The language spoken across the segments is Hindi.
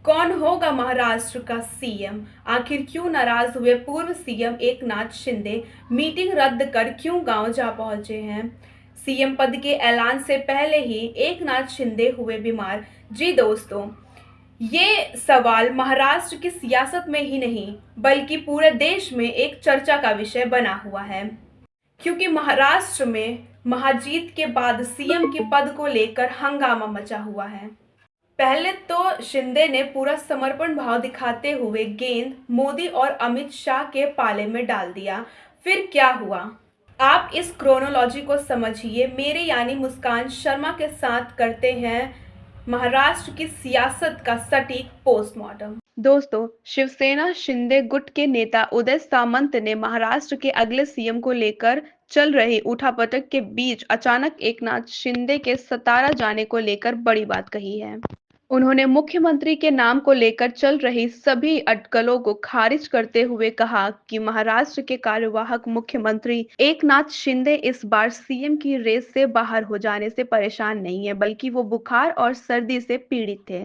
कौन होगा महाराष्ट्र का सीएम? आखिर क्यों नाराज हुए पूर्व सीएम एकनाथ शिंदे? मीटिंग रद्द कर क्यों गांव जा पहुंचे हैं? सीएम पद के ऐलान से पहले ही एकनाथ शिंदे हुए बीमार। जी दोस्तों, ये सवाल महाराष्ट्र की सियासत में ही नहीं बल्कि पूरे देश में एक चर्चा का विषय बना हुआ है, क्योंकि महाराष्ट्र में महाजीत के बाद सीएम के पद को लेकर हंगामा मचा हुआ है। पहले तो शिंदे ने पूरा समर्पण भाव दिखाते हुए गेंद मोदी और अमित शाह के पाले में डाल दिया। फिर क्या हुआ, आप इस क्रोनोलॉजी को समझिए। मेरे यानी मुस्कान शर्मा के साथ करते हैं महाराष्ट्र की सियासत का सटीक पोस्टमार्टम। दोस्तों, शिवसेना शिंदे गुट के नेता उदय सामंत ने महाराष्ट्र के अगले सीएम को लेकर चल रही उठापटक के बीच अचानक एकनाथ शिंदे के सतारा जाने को लेकर बड़ी बात कही है। उन्होंने मुख्यमंत्री के नाम को लेकर चल रही सभी अटकलों को खारिज करते हुए कहा कि महाराष्ट्र के कार्यवाहक मुख्यमंत्री एकनाथ शिंदे इस बार सीएम की रेस से बाहर हो जाने से परेशान नहीं है, बल्कि वो बुखार और सर्दी से पीड़ित थे,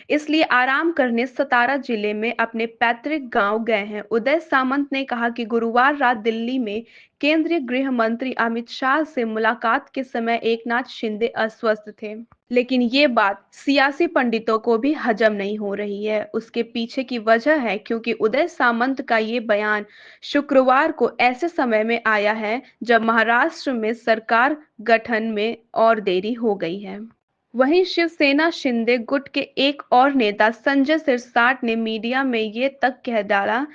इसलिए आराम करने सतारा जिले में अपने पैतृक गांव गए हैं। उदय सामंत ने कहा कि गुरुवार रात दिल्ली में केंद्रीय गृह मंत्री अमित शाह से मुलाकात के समय एकनाथ शिंदे अस्वस्थ थे, लेकिन ये बात सियासी पंडितों को भी हजम नहीं हो रही है। उसके पीछे की वजह है क्योंकि उदय सामंत का ये बयान शुक्रवार को ऐसे समय में आया है जब महाराष्ट्र में सरकार गठन में और देरी हो गई है। वहीं शिवसेना शिंदे गुट के एक और नेता संजय सिरसाट ने मीडिया में ये तक कह डाला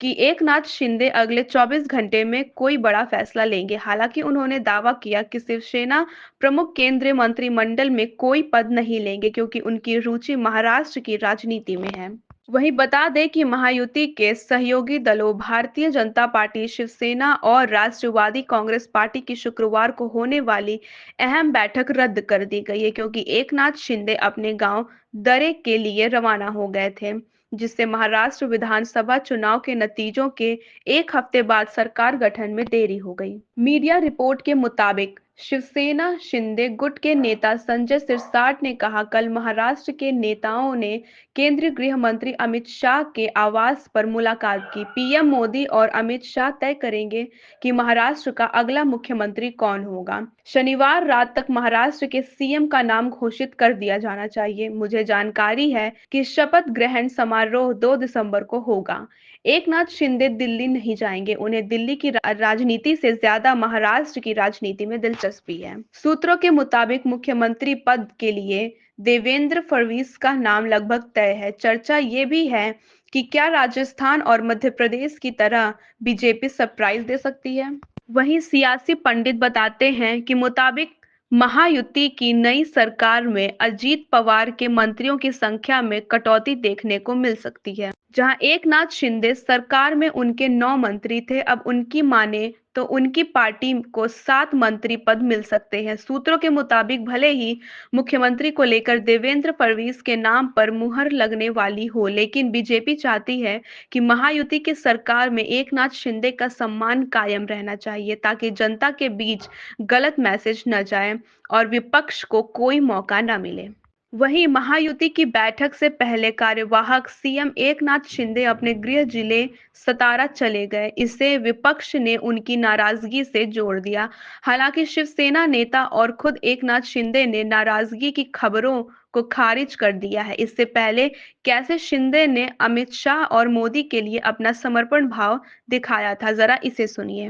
कि एकनाथ शिंदे अगले 24 घंटे में कोई बड़ा फैसला लेंगे। हालांकि उन्होंने दावा किया कि शिवसेना प्रमुख केंद्रीय मंत्रिमंडल में कोई पद नहीं लेंगे क्योंकि उनकी रुचि महाराष्ट्र की राजनीति में है। वहीं बता दें कि महायुति के सहयोगी दलों भारतीय जनता पार्टी, शिवसेना और राष्ट्रवादी कांग्रेस पार्टी की शुक्रवार को होने वाली अहम बैठक रद्द कर दी गई है क्योंकि एकनाथ शिंदे अपने गांव दरे के लिए रवाना हो गए थे, जिससे महाराष्ट्र विधानसभा चुनाव के नतीजों के एक हफ्ते बाद सरकार गठन में देरी हो गई। मीडिया रिपोर्ट के मुताबिक शिवसेना शिंदे गुट के नेता संजय सिरसाट ने कहा, कल महाराष्ट्र के नेताओं ने केंद्रीय गृह मंत्री अमित शाह के आवास पर मुलाकात की। पीएम मोदी और अमित शाह तय करेंगे कि महाराष्ट्र का अगला मुख्यमंत्री कौन होगा। शनिवार रात तक महाराष्ट्र के सीएम का नाम घोषित कर दिया जाना चाहिए। मुझे जानकारी है कि शपथ ग्रहण समारोह 2 दिसंबर को होगा। एकनाथ शिंदे दिल्ली नहीं जाएंगे। उन्हें दिल्ली की राजनीति से ज्यादा महाराष्ट्र की राजनीति में दिलचस्पी है। सूत्रों के मुताबिक मुख्यमंत्री पद के लिए देवेंद्र फडणवीस का नाम लगभग तय है। चर्चा ये भी है कि क्या राजस्थान और मध्य प्रदेश की तरह बीजेपी सरप्राइज दे सकती है। वहीं सियासी पंडित बताते हैं कि मुताबिक महायुति की नई सरकार में अजीत पवार के मंत्रियों की संख्या में कटौती देखने को मिल सकती है। जहां एकनाथ शिंदे सरकार में उनके 9 मंत्री थे, अब उनकी माने तो उनकी पार्टी को 7 मंत्री पद मिल सकते हैं। सूत्रों के मुताबिक भले ही मुख्यमंत्री को लेकर देवेंद्र फडणवीस के नाम पर मुहर लगने वाली हो, लेकिन बीजेपी चाहती है कि महायुति की सरकार में एकनाथ शिंदे का सम्मान कायम रहना चाहिए ताकि जनता के बीच गलत मैसेज न जाए और विपक्ष को कोई मौका न मिले। वहीं महायुति की बैठक से पहले कार्यवाहक सीएम एकनाथ शिंदे अपने गृह जिले सतारा चले गए। इसे विपक्ष ने उनकी नाराजगी से जोड़ दिया। हालांकि शिवसेना नेता और खुद एकनाथ शिंदे ने नाराजगी की खबरों को खारिज कर दिया है। इससे पहले कैसे शिंदे ने अमित शाह और मोदी के लिए अपना समर्पण भाव दिखाया था, जरा इसे सुनिए।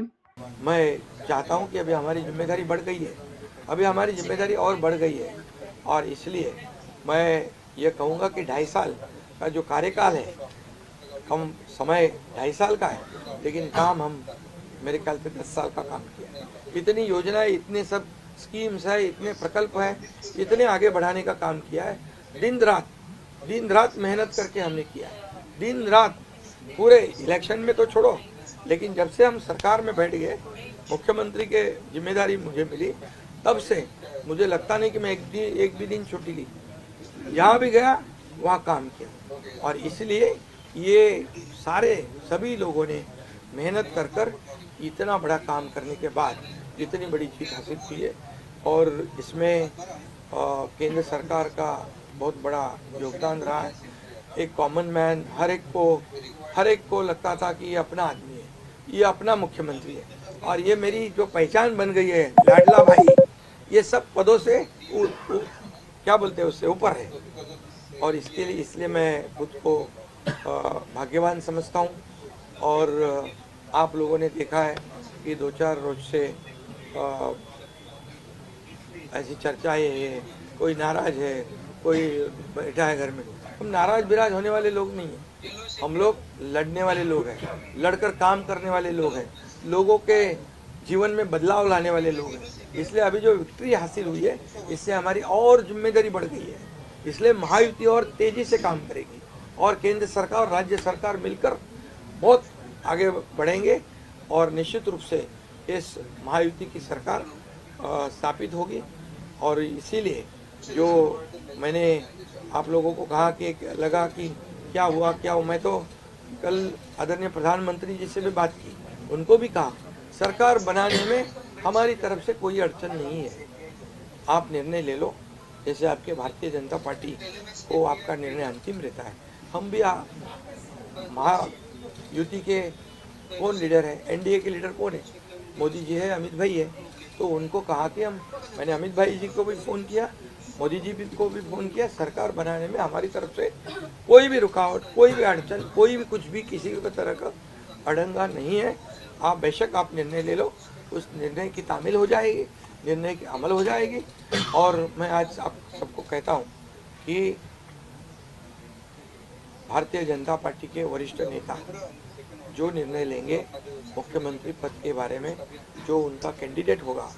मैं चाहता हूं कि अभी हमारी जिम्मेदारी बढ़ गई है, अभी हमारी जिम्मेदारी और बढ़ गई है और इसलिए मैं ये कहूँगा कि 2.5 साल का जो कार्यकाल है, कम समय 2.5 साल का है, लेकिन काम हम मेरे ख्याल से 10 साल का काम किया है। इतनी योजनाएं, इतने सब स्कीम्स है, इतने प्रकल्प है, इतने आगे बढ़ाने का काम किया है। दिन रात मेहनत करके हमने किया है, दिन रात पूरे इलेक्शन में तो छोड़ो, लेकिन जब से हम सरकार में बैठ गए, मुख्यमंत्री के जिम्मेदारी मुझे मिली, तब से मुझे लगता नहीं कि मैं एक भी दिन छुट्टी ली। जहाँ भी गया वहाँ काम किया और इसलिए ये सभी लोगों ने मेहनत कर कर इतना बड़ा काम करने के बाद इतनी बड़ी जीत हासिल की है और इसमें केंद्र सरकार का बहुत बड़ा योगदान रहा है। एक कॉमन मैन, हर एक को लगता था कि ये अपना आदमी है, ये अपना मुख्यमंत्री है। और ये मेरी जो पहचान बन गई है, लाडला भाई, ये सब पदों से क्या बोलते हैं उससे ऊपर है। और इसलिए मैं खुद को भाग्यवान समझता हूँ। और आप लोगों ने देखा है कि 2-4 रोज से ऐसी चर्चाएं है, कोई नाराज है, कोई बैठा है घर में। हम नाराज बिराज होने वाले लोग नहीं हैं, हम लोग लड़ने वाले लोग हैं, लड़कर काम करने वाले लोग हैं, लोगों के जीवन में बदलाव लाने वाले लोग हैं। इसलिए अभी जो विक्ट्री हासिल हुई है, इससे हमारी और जिम्मेदारी बढ़ गई है। इसलिए महायुति और तेजी से काम करेगी और केंद्र सरकार और राज्य सरकार मिलकर बहुत आगे बढ़ेंगे और निश्चित रूप से इस महायुति की सरकार स्थापित होगी। और इसीलिए जो मैंने आप लोगों को कहा कि लगा कि क्या हुआ, मैं तो कल आदरणीय प्रधानमंत्री जी से भी बात की, उनको भी कहा सरकार बनाने में हमारी तरफ से कोई अड़चन नहीं है, आप निर्णय ले लो। जैसे आपके भारतीय जनता पार्टी को आपका निर्णय अंतिम रहता है, हम भी महायुति के कौन लीडर है, एनडीए के लीडर कौन है, मोदी जी है, अमित भाई है। तो उनको कहा कि मैंने अमित भाई जी को भी फ़ोन किया, मोदी जी को भी फ़ोन किया, सरकार बनाने में हमारी तरफ से कोई भी रुकावट, कोई भी अड़चन, कोई भी कुछ भी किसी भी तरह का अड़ंगा नहीं है। आप बेशक आप निर्णय ले लो, उस निर्णय की तामील हो जाएगी, निर्णय की अमल हो जाएगी। और मैं आज आप सबको कहता हूँ कि भारतीय जनता पार्टी के वरिष्ठ नेता जो निर्णय लेंगे मुख्यमंत्री पद के बारे में, जो उनका कैंडिडेट होगा,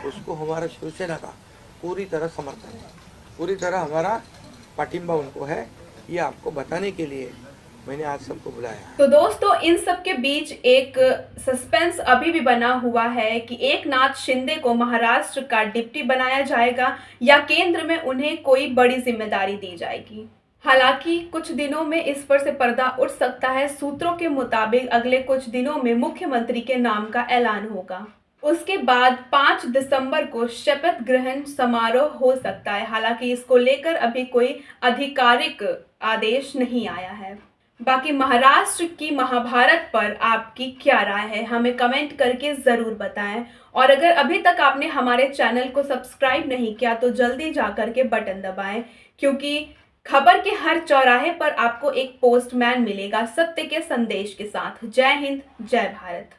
उसको हमारा शिवसेना का पूरी तरह समर्थन है, पूरी तरह हमारा पाटिंबा उनको है। ये आपको बताने के लिए मैंने आज सबको बुलाया। तो दोस्तों, इन सब के बीच एक सस्पेंस अभी भी बना हुआ है कि एकनाथ शिंदे को महाराष्ट्र का डिप्टी बनाया जाएगा या केंद्र में उन्हें कोई बड़ी जिम्मेदारी दी जाएगी। हालांकि कुछ दिनों में इस पर से पर्दा उठ सकता है। सूत्रों के मुताबिक अगले कुछ दिनों में मुख्यमंत्री के नाम का ऐलान होगा। उसके बाद 5 दिसंबर को शपथ ग्रहण समारोह हो सकता है। हालांकि इसको लेकर अभी कोई आधिकारिक आदेश नहीं आया है। बाकी महाराष्ट्र की महाभारत पर आपकी क्या राय है, हमें कमेंट करके ज़रूर बताएं। और अगर अभी तक आपने हमारे चैनल को सब्सक्राइब नहीं किया तो जल्दी जाकर के बटन दबाएं, क्योंकि खबर के हर चौराहे पर आपको एक पोस्टमैन मिलेगा सत्य के संदेश के साथ। जय हिंद, जय भारत।